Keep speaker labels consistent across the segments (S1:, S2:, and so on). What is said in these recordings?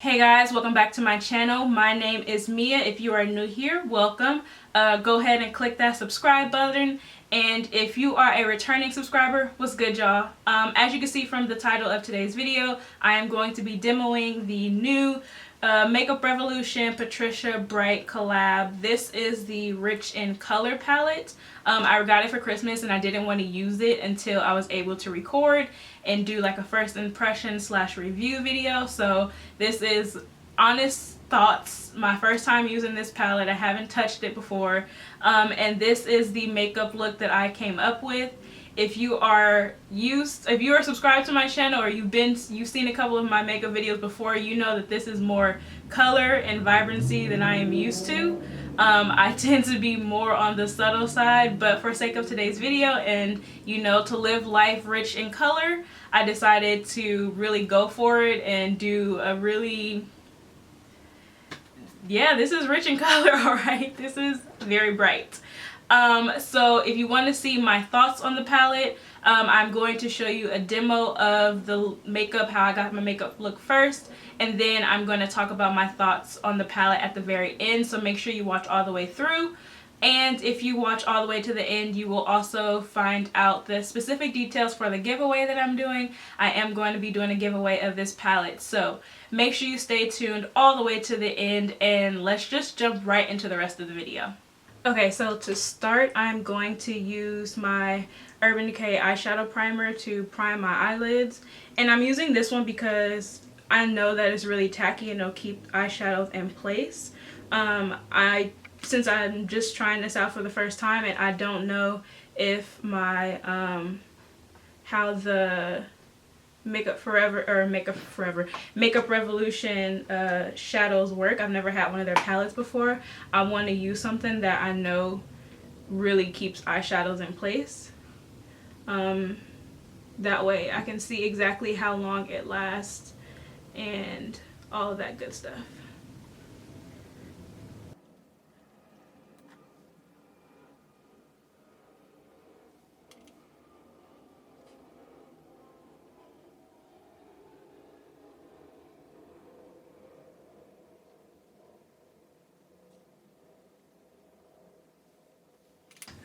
S1: Hey guys, welcome back to my channel. My name is Mia. If you are new here, welcome. Go ahead and click that subscribe button. And if you are a returning subscriber, what's good, y'all? As you can see from the title of today's video, I am going to be demoing the new Makeup Revolution Patricia Bright collab. This is the Rich in Color palette. I got it for Christmas and I didn't want to use it until I was able to record and do like a first impression / review video. So this is honest thoughts, my first time using this palette. I haven't touched it before, and this is the makeup look that I came up with. If you are subscribed to my channel or you've seen a couple of my makeup videos before, you know that this is more color and vibrancy than I am used to. I tend to be more on the subtle side, but for sake of today's video and to live life rich in color, I decided to really go for it and do a really, this is rich in color. Alright, this is very bright. So if you want to see my thoughts on the palette, I'm going to show you a demo of the makeup, how I got my makeup look first, and then I'm going to talk about my thoughts on the palette at the very end, so make sure you watch all the way through. And if you watch all the way to the end, you will also find out the specific details for the giveaway that I'm doing. I am going to be doing a giveaway of this palette, so make sure you stay tuned all the way to the end, and let's just jump right into the rest of the video. Okay, so to start, I'm going to use my Urban Decay Eyeshadow Primer to prime my eyelids. And I'm using this one because I know that it's really tacky and it'll keep eyeshadows in place. Since I'm just trying this out for the first time and I don't know if my, how the Makeup Revolution shadows work. I've never had one of their palettes before. I want to use something that I know really keeps eyeshadows in place. That way I can see exactly how long it lasts and all of that good stuff.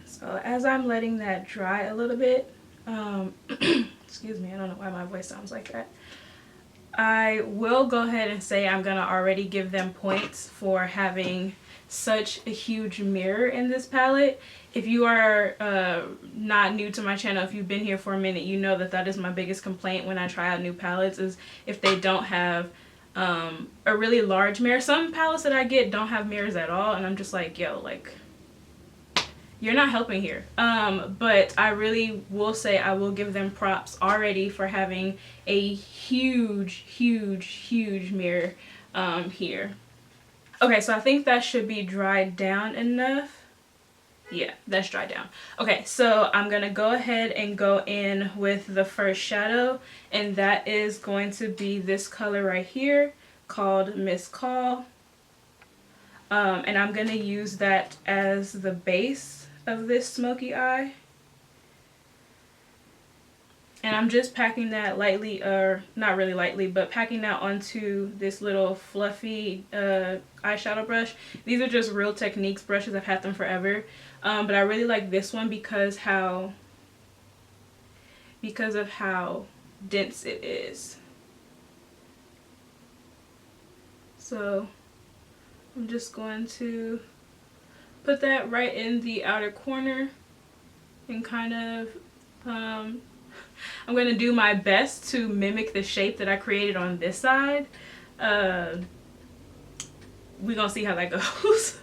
S1: So as I'm letting that dry a little bit, excuse me, I don't know why my voice sounds like that. I will go ahead and say I'm going to already give them points for having such a huge mirror in this palette. If you are not new to my channel, if you've been here for a minute, you know that that is my biggest complaint when I try out new palettes, is if they don't have a really large mirror. Some palettes that I get don't have mirrors at all, and I'm just like, yo, like, you're not helping here. But I really will say I will give them props already for having a huge mirror here. Okay, so I think that should be dried down enough. Yeah, that's dried down. Okay, so I'm gonna go ahead and go in with the first shadow, and that is going to be this color right here called Miss Call. And I'm gonna use that as the base of this smoky eye, and I'm just packing that lightly, or not really lightly, but packing that onto this little fluffy eyeshadow brush. These are just Real Techniques brushes. I've had them forever, but I really like this one because of how dense it is. So I'm just going to put that right in the outer corner and kind of, I'm going to do my best to mimic the shape that I created on this side. We're going to see how that goes.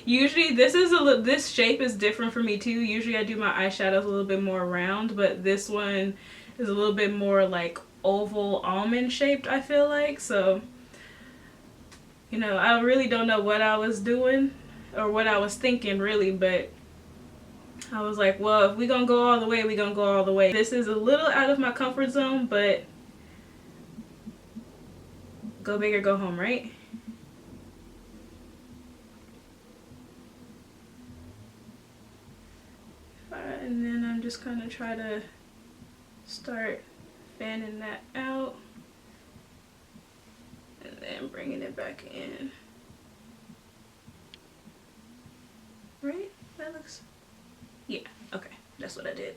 S1: Usually this shape is different for me too. Usually I do my eyeshadows a little bit more round, but this one is a little bit more like oval almond shaped, I feel like. So, I really don't know what I was doing or what I was thinking really, but I was like, well, if we're gonna go all the way, we're gonna go all the way. This is a little out of my comfort zone, but go big or go home, right? And then I'm just gonna try to start fanning that out. And then bringing it back in. Right? That looks, yeah, okay, that's what I did.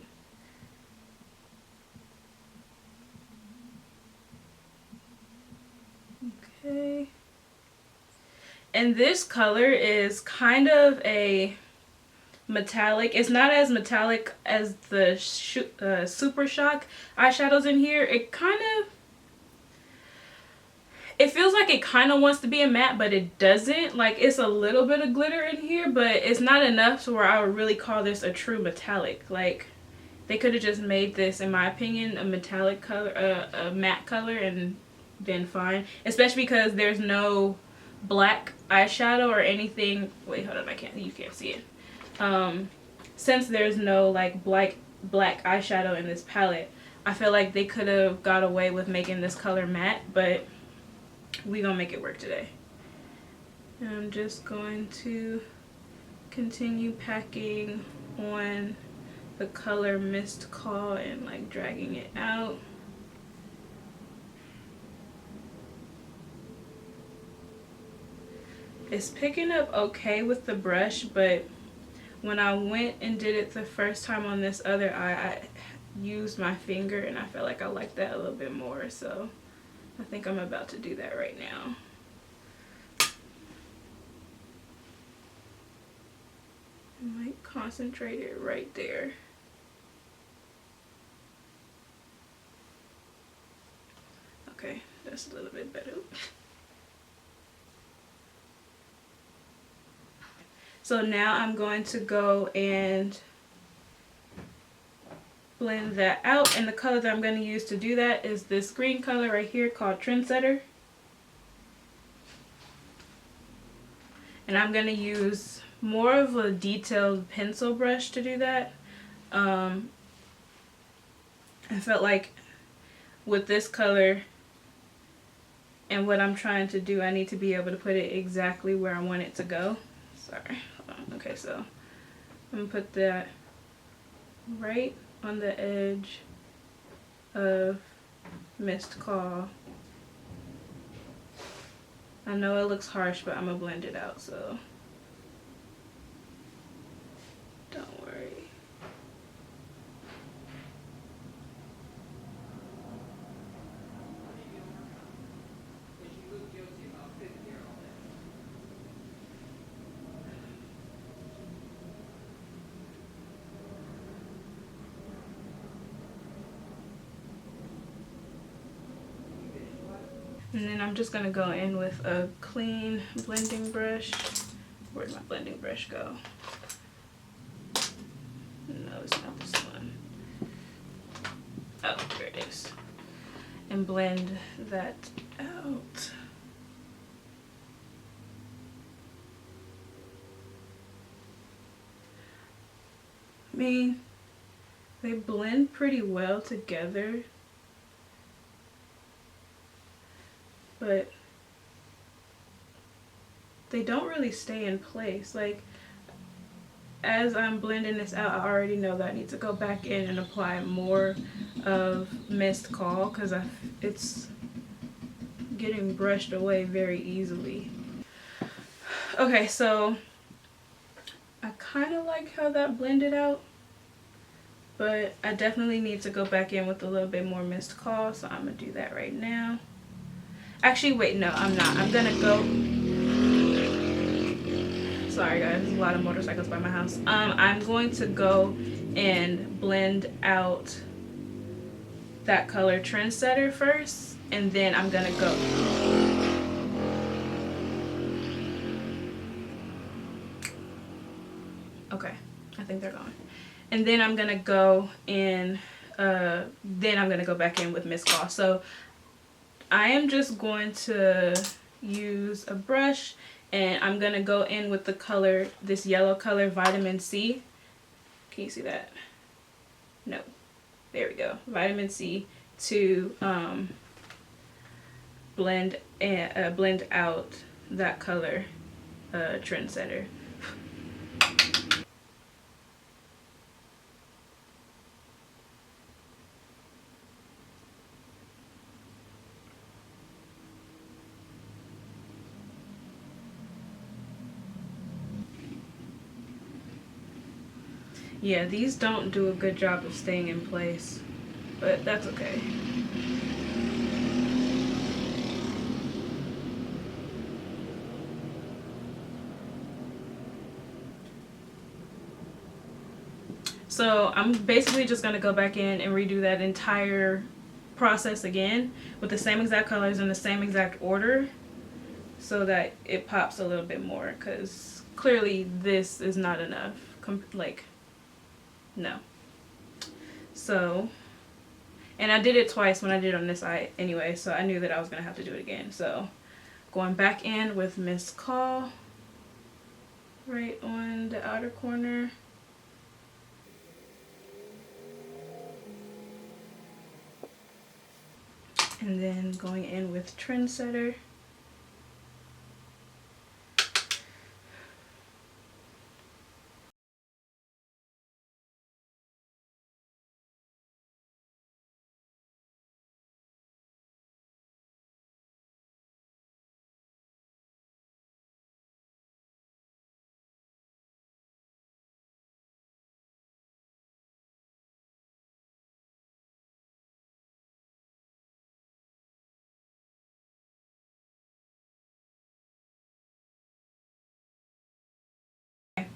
S1: Okay. And this color is kind of a metallic. It's not as metallic as the Super Shock eyeshadows in here. It feels like it kind of wants to be a matte, but it doesn't. Like, it's a little bit of glitter in here, but it's not enough to where I would really call this a true metallic. Like, they could have just made this, in my opinion, a metallic color, a matte color, and been fine. Especially because there's no black eyeshadow or anything. Wait, hold on, you can't see it. Since there's no like black eyeshadow in this palette, I feel like they could have got away with making this color matte, but we gonna make it work today. And I'm just going to continue packing on the color Mist Call and like dragging it out. It's picking up okay with the brush, but when I went and did it the first time on this other eye, I used my finger and I felt like I liked that a little bit more, so I think I'm about to do that right now. I might concentrate it right there. Okay, that's a little bit better. So now I'm going to go and blend that out, and the color that I'm going to use to do that is this green color right here called Trendsetter. And I'm going to use more of a detailed pencil brush to do that. I felt like with this color and what I'm trying to do, I need to be able to put it exactly where I want it to go. Sorry, hold on. Okay, so I'm going to put that right on the edge of Mist Call. I know it looks harsh, but I'm going to blend it out, so don't worry. And then I'm just going to go in with a clean blending brush. Where'd my blending brush go? No, it's not this one. Oh, there it is. And blend that out. I mean, they blend pretty well together, but they don't really stay in place. Like, as I'm blending this out, I already know that I need to go back in and apply more of Mist Call because it's getting brushed away very easily. Okay, so I kind of like how that blended out, but I definitely need to go back in with a little bit more Mist Call, so I'm going to do that right now. Actually, wait, no, I'm not. I'm going to go... Sorry, guys. There's a lot of motorcycles by my house. I'm going to go and blend out that color Trendsetter first, and then I'm going to go... Okay, I think they're gone. And then I'm going to go in... then I'm going to go back in with Mist Call. So I am just going to use a brush, and I'm going to go in with the color, this yellow color, Vitamin C. Can you see that? No. There we go. Vitamin C to blend out that color, Trendsetter. Yeah, these don't do a good job of staying in place, but that's okay. So I'm basically just going to go back in and redo that entire process again with the same exact colors in the same exact order so that it pops a little bit more, because clearly this is not enough. Like, no. So, and I did it twice when I did it on this eye anyway, so I knew that I was going to have to do it again. So going back in with Miss Call right on the outer corner. And then going in with Trendsetter.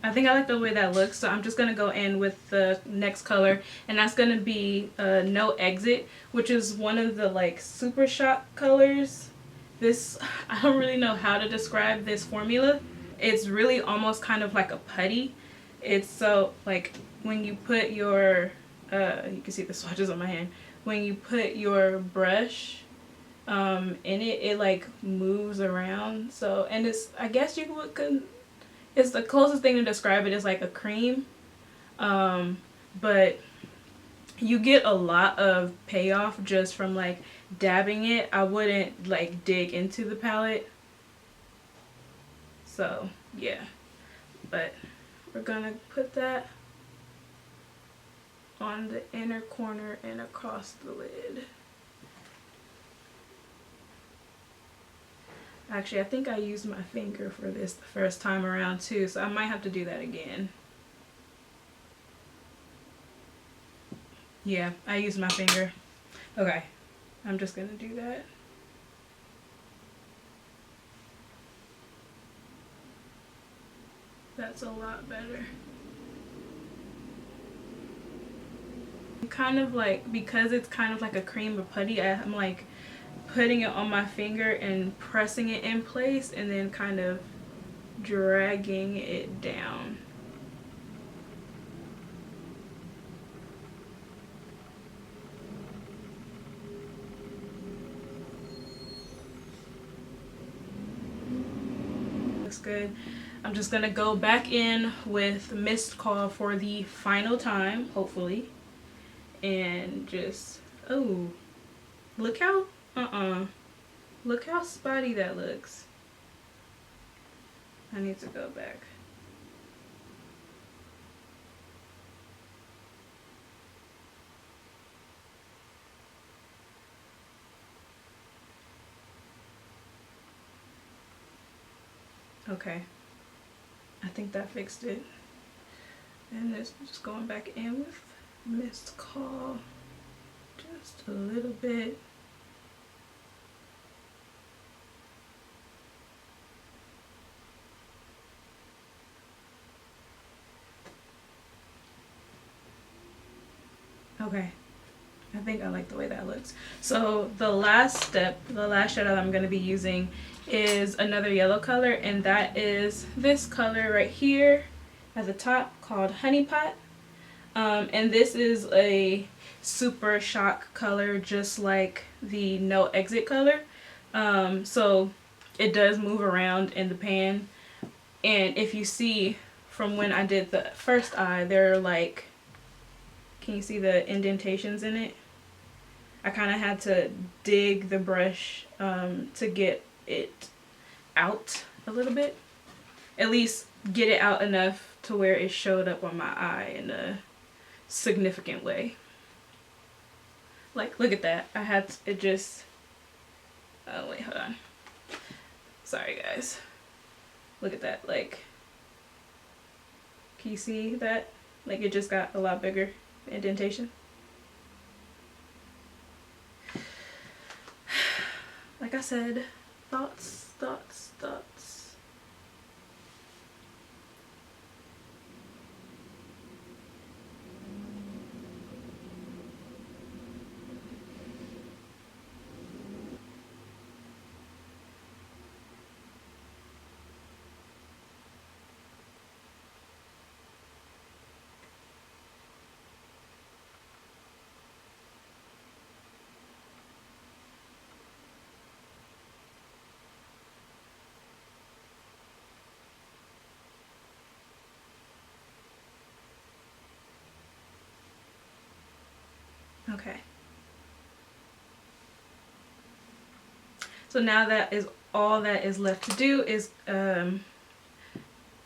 S1: I think I like the way that looks, so I'm just going to go in with the next color, and that's going to be No Exit, which is one of the like super shock colors. This, I don't really know how to describe this formula. It's really almost kind of like a putty. It's so like when you put your, you can see the swatches on my hand. When you put your brush in it, it like moves around. So, and it's, I guess you could, it's the closest thing to describe it is like a cream, but you get a lot of payoff just from like dabbing it. I wouldn't like dig into the palette. So yeah, but we're gonna put that on the inner corner and across the lid. Actually, I think I used my finger for this the first time around too, so I might have to do that again. Yeah, I used my finger. Okay, I'm just gonna do that. That's a lot better. Kind of like, because it's kind of like a cream or putty, I'm like putting it on my finger and pressing it in place and then kind of dragging it down. Looks good. I'm just gonna go back in with Mist Call for the final time, hopefully, and just, oh, look how look how spotty that looks. I need to go back. Okay, I think that fixed it. And this, just going back in with Mist Call, just a little bit. Okay, I think I like the way that looks. So the last step, the last shadow that I'm going to be using is another yellow color, and that is this color right here at the top called Honey Pot. And this is a super shock color, just like the No Exit color. So it does move around in the pan, and if you see from when I did the first eye, there are like, can you see the indentations in it? I kind of had to dig the brush to get it out a little bit. At least get it out enough to where it showed up on my eye in a significant way. Like, look at that. I had to, it just, oh wait, hold on. Sorry guys. Look at that. Like, can you see that? Like it just got a lot bigger, indentation. Like I said, thoughts. Okay. So now that is all that is left to do is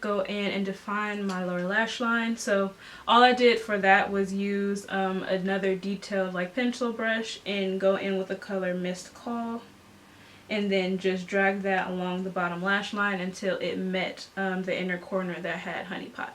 S1: go in and define my lower lash line. So all I did for that was use another detailed like pencil brush and go in with the color Mist Call, and then just drag that along the bottom lash line until it met the inner corner that had Honey Pot.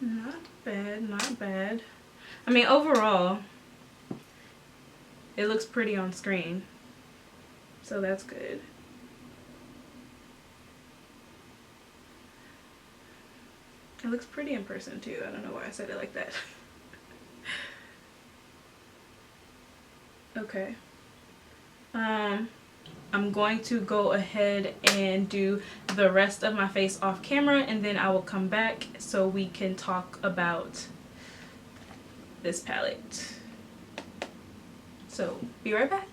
S1: Not bad, not bad. I mean, overall, it looks pretty on screen, so that's good. It looks pretty in person too. I don't know why I said it like that. Okay. I'm going to go ahead and do the rest of my face off camera, and then I will come back so we can talk about this palette. So be right back.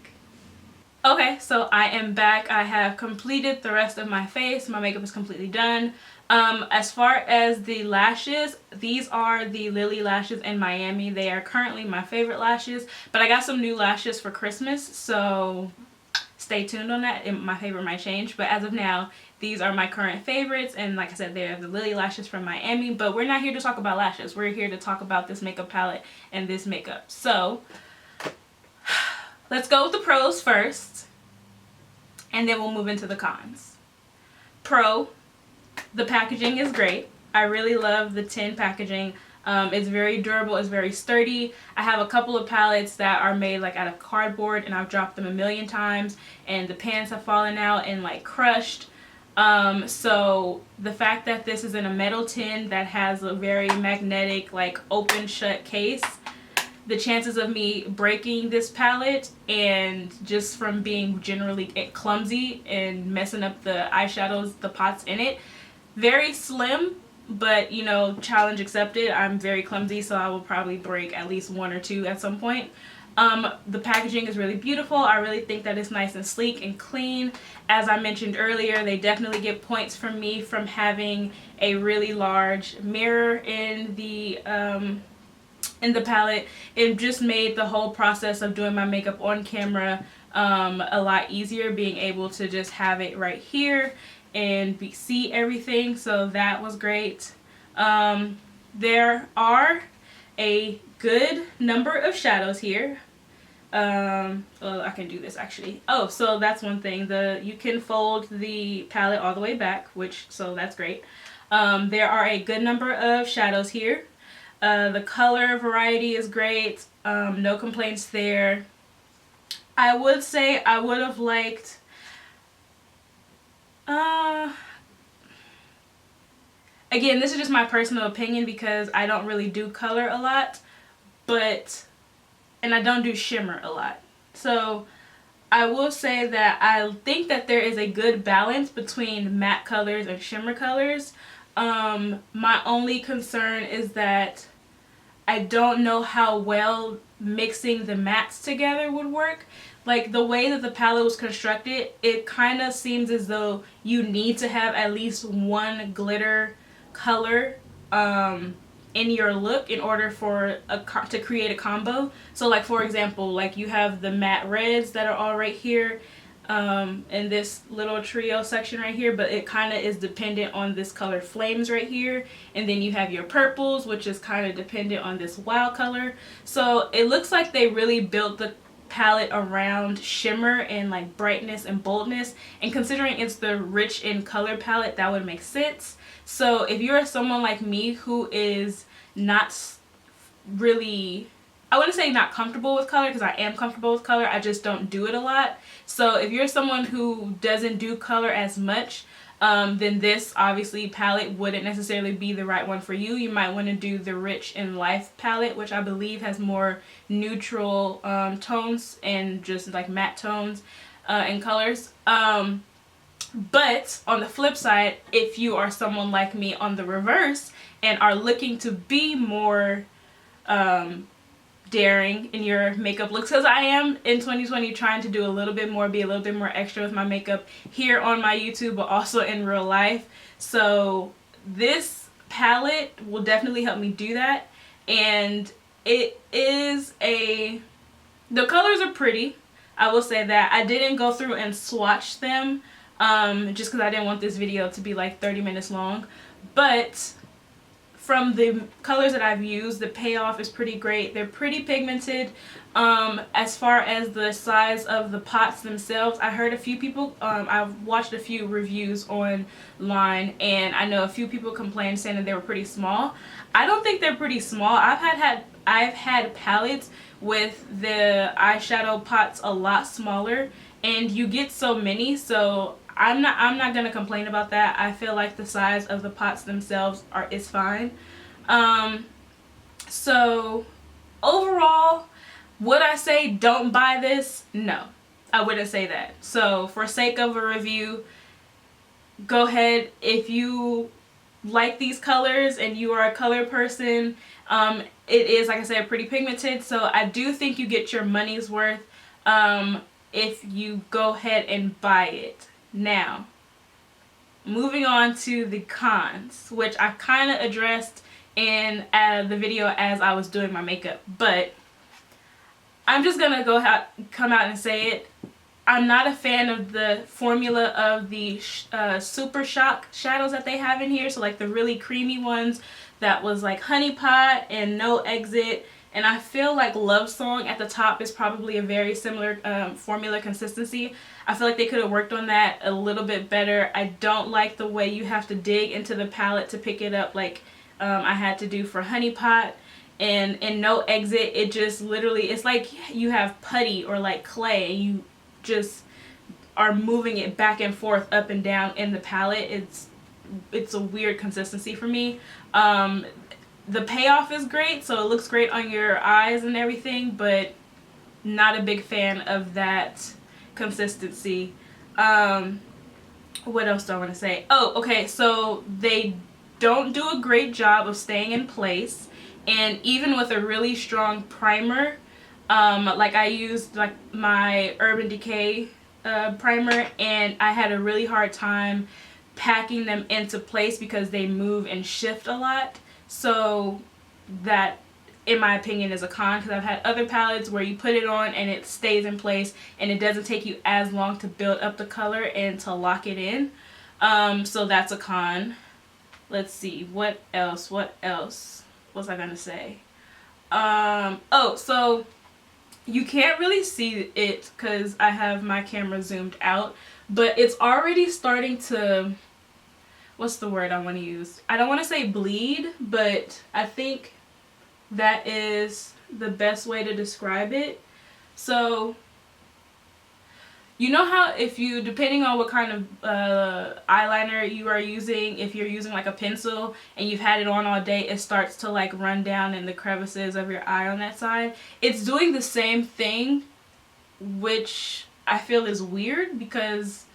S1: Okay, so I am back. I have completed the rest of my face. My makeup is completely done. As far as the lashes, these are the Lily lashes in Miami. They are currently my favorite lashes, but I got some new lashes for Christmas, so stay tuned on that. My favorite might change, but as of now, these are my current favorites, and like I said, they're the Lily lashes from Miami. But we're not here to talk about lashes. We're here to talk about this makeup palette and this makeup. So let's go with the pros first, and then we'll move into the cons. Pro, the packaging is great. I really love the tin packaging. It's very durable, it's very sturdy. I have a couple of palettes that are made like out of cardboard, and I've dropped them a million times, and the pans have fallen out and like crushed. So the fact that this is in a metal tin that has a very magnetic, like open shut case, the chances of me breaking this palette, and just from being generally clumsy and messing up the eyeshadows, the pots in it, very slim. But you know, challenge accepted. I'm very clumsy, so I will probably break at least one or two at some point. The packaging is really beautiful. I really think that it's nice and sleek and clean. As I mentioned earlier, they definitely get points from me from having a really large mirror in the palette. It just made the whole process of doing my makeup on camera a lot easier, being able to just have it right here and see everything, so that was great. There are a good number of shadows here. Well, I can do this actually. Oh, so that's one thing. You can fold the palette all the way back, so that's great. There are a good number of shadows here. The color variety is great. No complaints there. I would say I would have liked again, this is just my personal opinion because I don't really do color a lot, and I don't do shimmer a lot. So I will say that I think that there is a good balance between matte colors and shimmer colors. My only concern is that I don't know how well mixing the mattes together would work. Like the way that the palette was constructed, it kind of seems as though you need to have at least one glitter color in your look in order for to create a combo. So like for example, like you have the matte reds that are all right here in this little trio section right here, but it kind of is dependent on this color Flames right here, and then you have your purples, which is kind of dependent on this Wow color. So it looks like they really built the palette around shimmer and like brightness and boldness, and considering it's the rich in color palette, that would make sense. So if you're someone like me who is not really, I wouldn't say not comfortable with color, because I am comfortable with color, I just don't do it a lot. So if you're someone who doesn't do color as much, then this obviously palette wouldn't necessarily be the right one for you. You might want to do the Rich in Life palette, which I believe has more neutral tones and just like matte tones and colors. But on the flip side, if you are someone like me on the reverse and are looking to be more daring in your makeup looks, because I am in 2020 trying to do a little bit more, be a little bit more extra with my makeup here on my YouTube, but also in real life. So this palette will definitely help me do that. And it is the colors are pretty, I will say that. I didn't go through and swatch them just because I didn't want this video to be like 30 minutes long, but from the colors that I've used, the payoff is pretty great. They're pretty pigmented. As far as the size of the pots themselves, I heard a few people, I've watched a few reviews online, and I know a few people complained saying that they were pretty small. I don't think they're pretty small. I've had palettes with the eyeshadow pots a lot smaller, and you get so many, so I'm not gonna complain about that. I feel like the size of the pots themselves is fine. So overall, would I say don't buy this? No, I wouldn't say that. So for sake of a review, go ahead. If you like these colors and you are a color person, it is, like I said, pretty pigmented. So I do think you get your money's worth if you go ahead and buy it. Now, moving on to the cons, which I kind of addressed in the video as I was doing my makeup, but I'm just gonna come out and say it. I'm not a fan of the formula of the Super Shock shadows that they have in here. So like the really creamy ones that was like Honey Pot and No Exit. And I feel like Love Song at the top is probably a very similar formula consistency. I feel like they could have worked on that a little bit better. I don't like the way you have to dig into the palette to pick it up like I had to do for Honey Pot. And in No Exit, it just literally, it's like you have putty or like clay and you just are moving it back and forth up and down in the palette. It's a weird consistency for me. The payoff is great, so it looks great on your eyes and everything, but not a big fan of that consistency. What else do I want to say? Oh, okay, so they don't do a great job of staying in place, and even with a really strong primer, like I used like my Urban Decay primer, and I had a really hard time packing them into place because they move and shift a lot. So that, in my opinion, is a con, because I've had other palettes where you put it on and it stays in place and it doesn't take you as long to build up the color and to lock it in. So that's a con. Let's see, what else was I gonna say? Oh, so you can't really see it because I have my camera zoomed out, but it's already starting to, what's the word I want to use? I don't want to say bleed, but I think that is the best way to describe it. So, you know how if you, depending on what kind of eyeliner you are using, if you're using like a pencil and you've had it on all day, it starts to like run down in the crevices of your eye on that side. It's doing the same thing, which I feel is weird because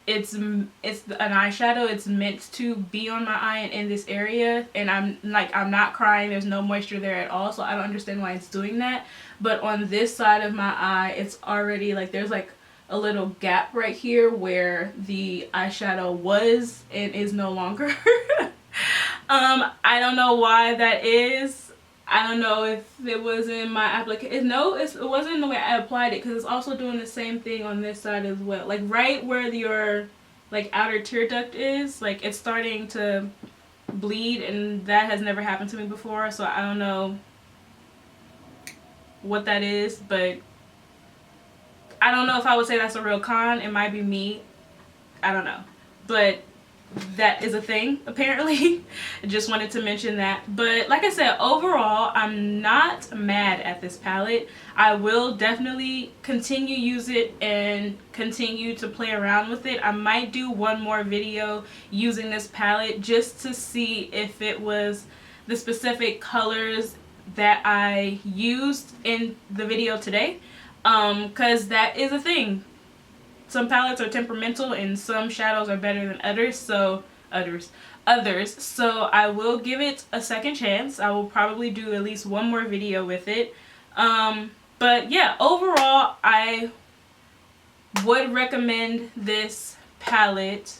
S1: it's an eyeshadow. It's meant to be on my eye and in this area, and I'm not crying. There's no moisture there at all, so I don't understand why it's doing that. But on this side of my eye, it's already like there's like a little gap right here where the eyeshadow was and is no longer. I don't know why that is. I don't know if it was in my application. No, it wasn't in the way I applied it, because it's also doing the same thing on this side as well. Like right where your like outer tear duct is, like it's starting to bleed, and that has never happened to me before. So I don't know what that is, but I don't know if I would say that's a real con. It might be me. I don't know. But that is a thing, apparently. I just wanted to mention that. But like I said, overall, I'm not mad at this palette. I will definitely continue use it and continue to play around with it. I might do one more video using this palette just to see if it was the specific colors that I used in the video today. Because that is a thing. Some palettes are temperamental and some shadows are better than others, so I will give it a second chance. I will probably do at least one more video with it. But yeah, overall I would recommend this palette,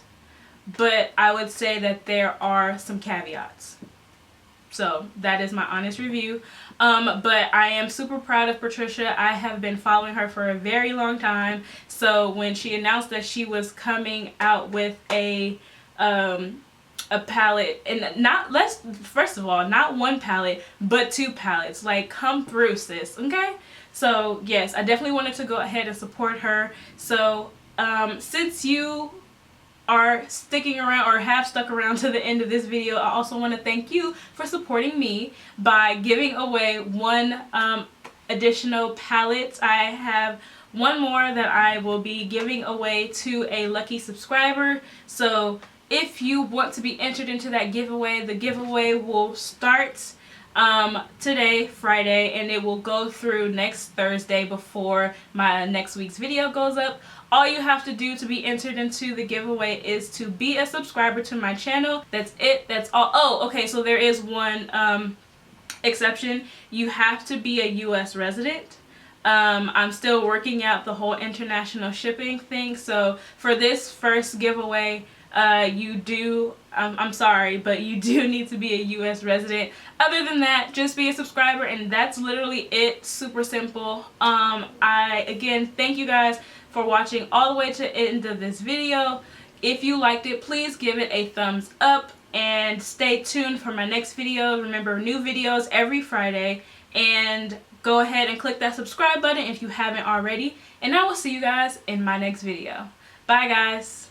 S1: but I would say that there are some caveats. So that is my honest review. But I am super proud of Patricia. I have been following her for a very long time. So when she announced that she was coming out with a palette, and first of all, not one palette, but two palettes. Like, come through, sis, okay? So yes, I definitely wanted to go ahead and support her. So since you are sticking around or have stuck around to the end of this video, I also want to thank you for supporting me by giving away one additional palette. I have one more that I will be giving away to a lucky subscriber. So if you want to be entered into that giveaway, the giveaway will start today, Friday, and it will go through next Thursday before my next week's video goes up. All you have to do to be entered into the giveaway is to be a subscriber to my channel. That's it. That's all. Oh, okay, so there is one exception. You have to be a US resident. I'm still working out the whole international shipping thing. So for this first giveaway, I'm sorry, but you do need to be a US resident. Other than that, just be a subscriber, and that's literally it. Super simple. I again thank you guys for watching all the way to the end of this video. If you liked it, please give it a thumbs up and stay tuned for my next video. Remember, new videos every Friday, and go ahead and click that subscribe button if you haven't already, and I will see you guys in my next video. Bye guys.